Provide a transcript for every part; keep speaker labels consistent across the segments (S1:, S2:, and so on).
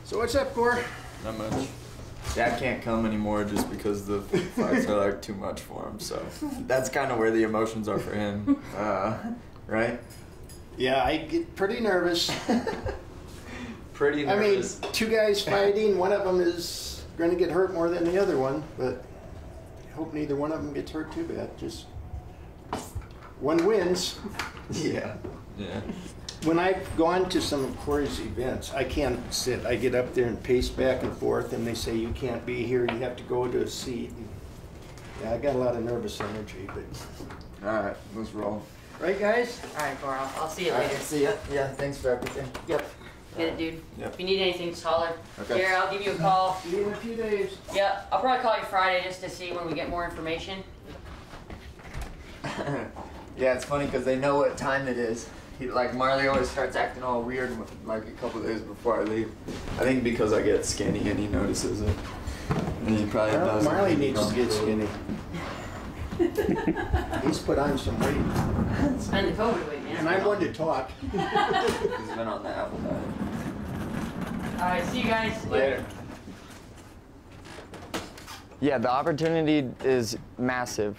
S1: So what's up, Cor?
S2: Not much. Dad can't come anymore just because the fights are like too much for him, so that's kind of where the emotions are for him, right?
S1: Yeah, I get pretty nervous.
S2: Pretty nervous.
S1: I mean, 2 guys fighting, one of them is going to get hurt more than the other one, but I hope neither one of them gets hurt too bad. Just one wins.
S2: Yeah, yeah.
S1: When I've gone to some of Corey's events, I can't sit. I get up there and pace back and forth, and they say, you can't be here, you have to go to a seat. And yeah, I got a lot of nervous energy, but...
S2: All right, let's roll.
S1: Right, guys?
S3: All right, Cora, I'll see you later.
S2: See ya. Yeah, thanks for everything.
S1: Yep.
S3: Get it, dude.
S2: Yep.
S3: If you need anything, just holler.
S2: Okay.
S3: Here, I'll give you a call.
S1: See you in a few days.
S3: Yeah, I'll probably call you Friday just to see when we get more information.
S2: Yeah, it's funny because they know what time it is. Like Marley always starts acting all weird like a couple days before I leave. I think because I get skinny and he notices it. And he probably does.
S1: Marley needs to get skinny. He's put on some weight.
S3: And the COVID weight, man.
S1: And I wanted to talk.
S2: He's been on the apple diet.
S3: All right, see you guys
S2: Later.
S4: Yeah, the opportunity is massive.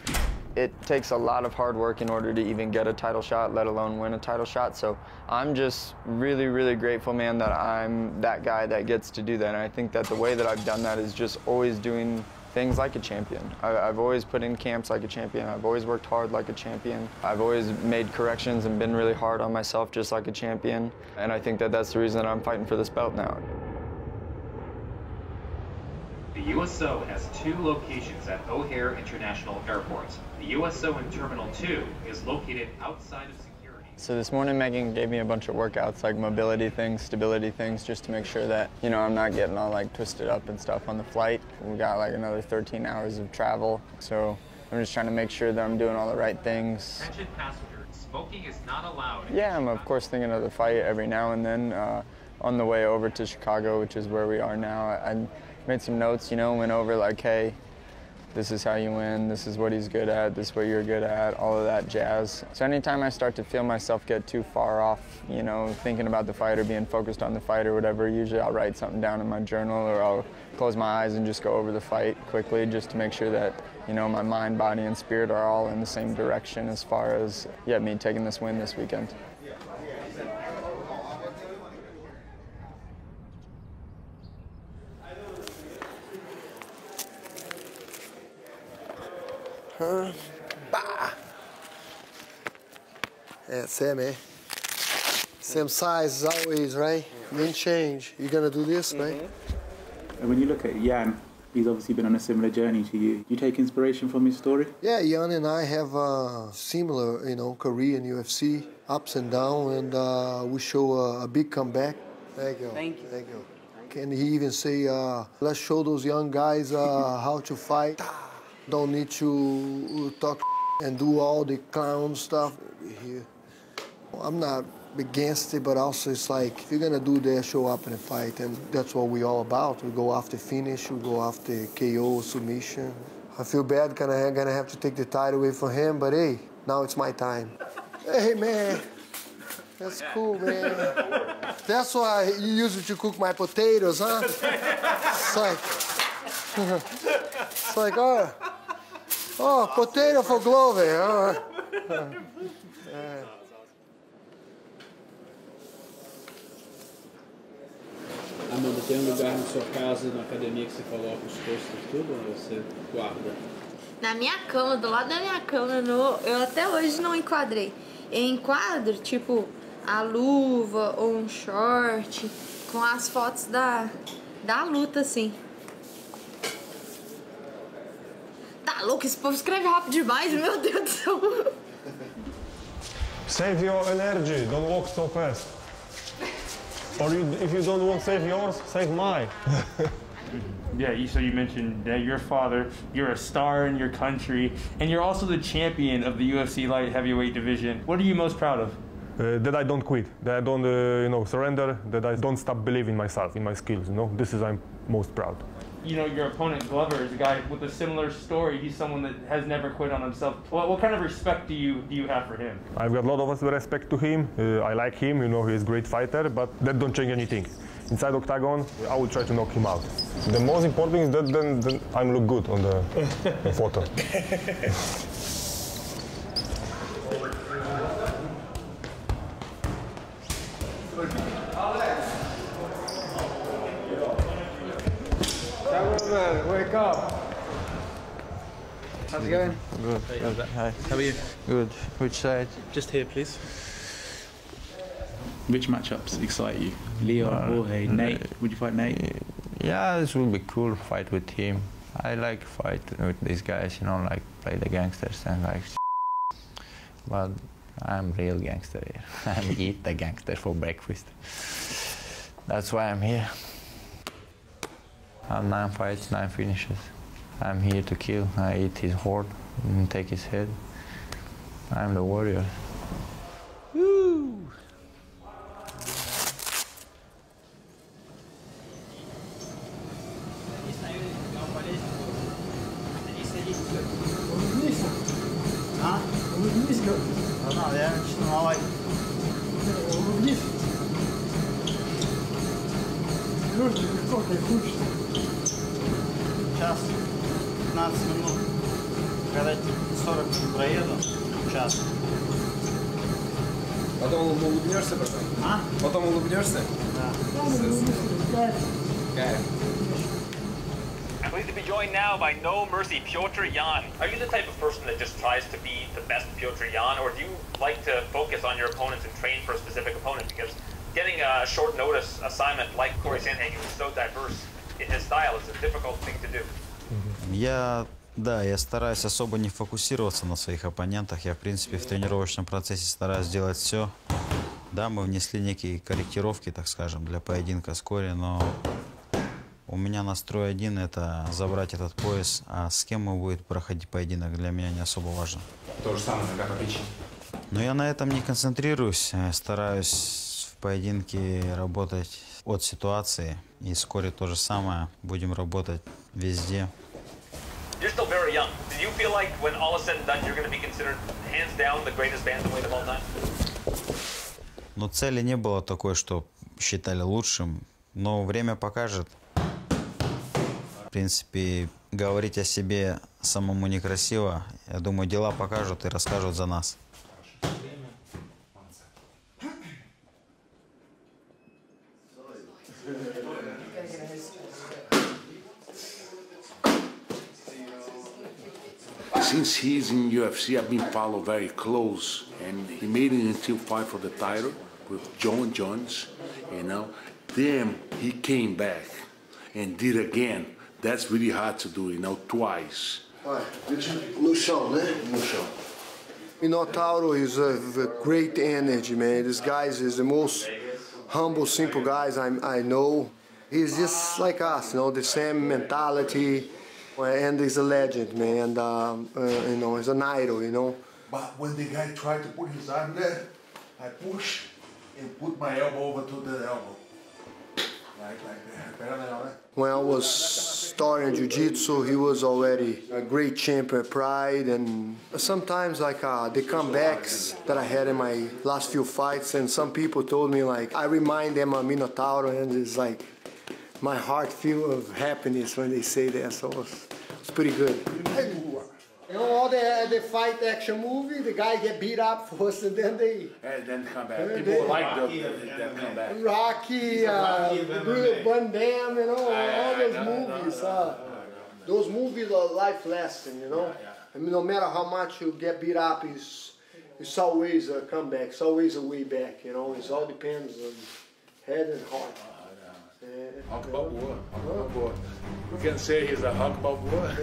S4: It takes a lot of hard work in order to even get a title shot, let alone win a title shot. So I'm just really, really grateful, man, that I'm that guy that gets to do that. And I think that the way that I've done that is just always doing things like a champion. I've always put in camps like a champion. I've always worked hard like a champion. I've always made corrections and been really hard on myself just like a champion. And I think that that's the reason that I'm fighting for this belt now.
S5: The USO has 2 locations at O'Hare International Airport. The USO in Terminal 2 is located outside of security.
S4: So this morning Megan gave me a bunch of workouts, like mobility things, stability things, just to make sure that, you know, I'm not getting all like twisted up and stuff on the flight. We got like another 13 hours of travel, so I'm just trying to make sure that I'm doing all the right things.
S5: Attention passengers, smoking is not allowed.
S4: Yeah, I'm of course thinking of the fight every now and then. On the way over to Chicago, which is where we are now, I made some notes, you know, went over like, hey, this is how you win, this is what he's good at, this is what you're good at, all of that jazz. So anytime I start to feel myself get too far off, you know, thinking about the fight or being focused on the fight or whatever, usually I'll write something down in my journal or I'll close my eyes and just go over the fight quickly just to make sure that, you know, my mind, body, and spirit are all in the same direction as far as, yeah, me taking this win this weekend.
S6: Bah! Yeah, same, eh? Same size as always, right? Didn't change. You're gonna do this, right?
S7: And when you look at Jan, he's obviously been on a similar journey to you. You take inspiration from his story?
S6: Yeah, Jan and I have a similar, you know, career in UFC, ups and downs, and we show a big comeback. Thank you.
S3: Thank you.
S6: Thank you. Can he even say, let's show those young guys how to fight? Don't need to talk and do all the clown stuff here. I'm not against it, but also it's like, if you're gonna do that, show up and fight, and that's what we're all about. We go after finish, we go after KO, submission. I feel bad, gonna have to take the title away from him, but hey, now it's my time. Hey, man, that's cool, man. That's why you use it to cook my potatoes, huh? It's like, oh, potato for Glover.
S8: Amanda, tem um lugar na sua casa, na academia, que você coloca os postos e tudo, ou você guarda?
S9: Na minha cama, do lado da minha cama, eu até hoje não enquadrei. Eu enquadro, tipo, a luva ou um short com as fotos da luta, assim. Tá louco? Esse povo escreve rápido demais, meu Deus do céu.
S10: Save your energy, don't walk so fast. Or if you don't want to save yours, save mine.
S11: Yeah, so you mentioned that your father, you're a star in your country, and you're also the champion of the UFC light heavyweight division. What are you most proud of?
S10: That I don't quit, that I don't surrender, that I don't stop believing in myself, in my skills. This is I'm most proud.
S11: You know, your opponent Glover is a guy with a similar story. He's someone that has never quit on himself. What kind of respect do you have for him?
S10: I've got a lot of respect to him. I like him. He's a great fighter, but that don't change anything. inside octagon, I will try to knock him out. The most important thing is that then I look good on the photo.
S8: Wake up. How's it going?
S12: Good. Hi.
S8: How are you?
S12: Good. Which side?
S8: Just here, please. Which matchups excite you? Leon, Jorge, Nate? Would you fight Nate?
S12: Yeah, this will be cool fight with him. I like fight with these guys, you know, like play the gangsters and like. But I'm real gangster here. I eat the gangster for breakfast. That's why I'm here. I have 9 fights, 9 finishes. I'm here to kill. I eat his heart and take his head. I'm the warrior. Woo!
S13: Час, 15 минут. Когда 40 проеду, час.
S14: Потом улыбнешься, братан?
S13: А?
S14: Потом улыбнешься?
S13: Да.
S15: I'm pleased to be joined now by No Mercy Piotr Jan. Are you the type of person that just tries to be the best Piotr Jan, or do you like to focus on your opponents and train for a specific opponent? Because getting a short notice assignment like Corey Sandhagen, who's so diverse in his style, is a difficult thing to do.
S16: Я стараюсь особо не фокусироваться на своих оппонентах. Я, в принципе, в тренировочном процессе стараюсь делать все. Да, мы внесли некие корректировки, так скажем, для поединка с Кори, но у меня настрой один – это забрать этот пояс, а с кем мы будем проходить поединок, для меня не особо важно.
S14: То же самое, как отличие.
S16: Но я на этом не концентрируюсь, стараюсь в поединке работать от ситуации, и с Кори то же самое, будем работать везде.
S15: You're still very young. Do you feel like when all is said and done, you're going to be considered hands down the greatest bantamweight of all time?
S16: Но цели не было такой, что считали лучшим, но время покажет. В принципе, говорить о себе самому некрасиво. Я думаю, дела покажут и расскажут за нас.
S17: Since he's in UFC, I've been followed very close, and he made it until fight for the title with John Jones, you know. Then he came back and did again. That's really hard to do, you know, twice.
S6: No chão, né? No chão. Minotauro is a great energy, man. This guy is the most humble, simple guys I know. He's just like us, you know, the same mentality. And he's a legend, man. You know, he's an idol, you know.
S17: But when the guy tried to put his arm there, I pushed and put my elbow over to the elbow. Like that.
S6: When I was starting Jiu-Jitsu, he was already a great champion at Pride. And sometimes, like, the comebacks that I had in my last few fights, and some people told me, like, I remind them of Minotauro, and it's like, my heart full of happiness when they say that, so it's pretty good. You know, all the fight action movie, the guy get beat up first and then they...
S17: And then come back. People like that come back.
S6: Rocky, Van Damme, you know, all those movies. Those movies are life-lasting, you know. I mean, no matter how much you get beat up, it's always a comeback, it's always a way back, you know. It all depends on head and heart.
S17: Hawk Balboa. We can say he's a Hawk Balboa.